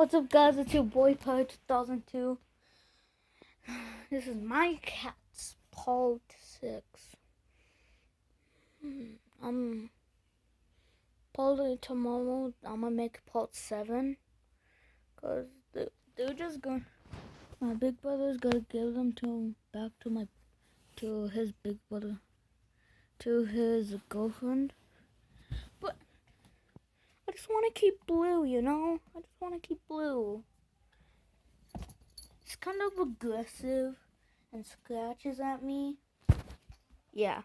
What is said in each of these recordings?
What's up, guys? It's your boy Pie 2002. This is my cat's Paul 6. Probably tomorrow I'm gonna make Part 7, cause they're just going. My big brother's gonna give them back to his big brother, to his girlfriend. But I just want to keep Blue, you know. I just want to keep Blue. It's kind of aggressive and scratches at me. Yeah.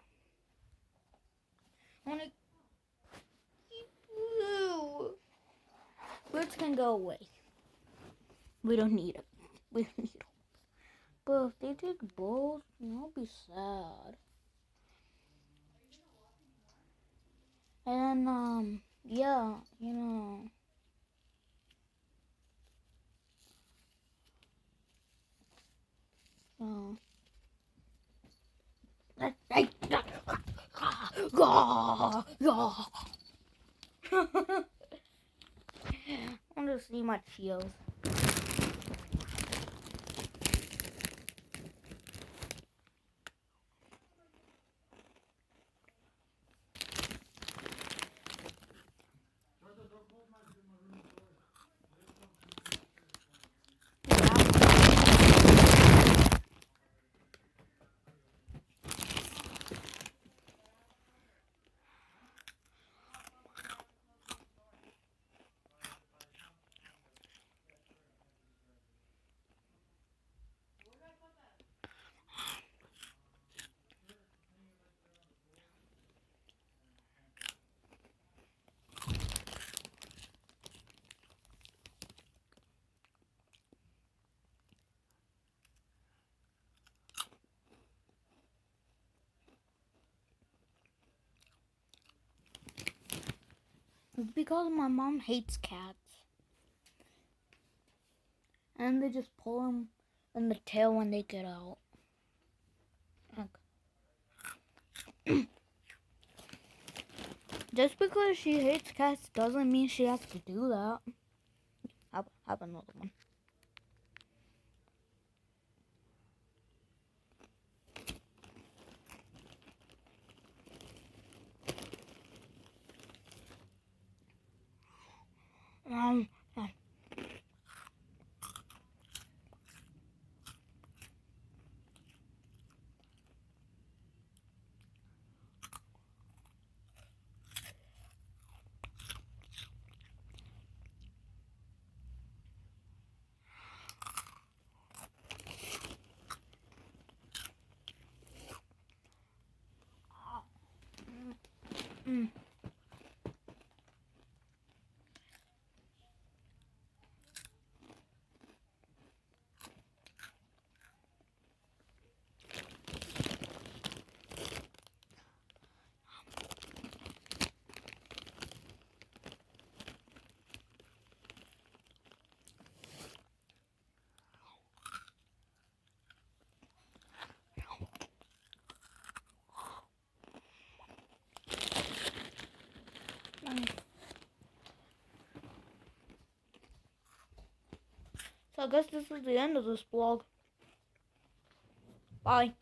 I want to keep Blue. Birds can go away. We don't need them. We don't need them. But if they take both, I'll be sad. And then, yeah, you know. I want to see my chills. It's because my mom hates cats. And they just pull them in the tail when they get out. Just because she hates cats doesn't mean she has to do that. Have another one. Um, So I guess this is the end of this vlog. Bye.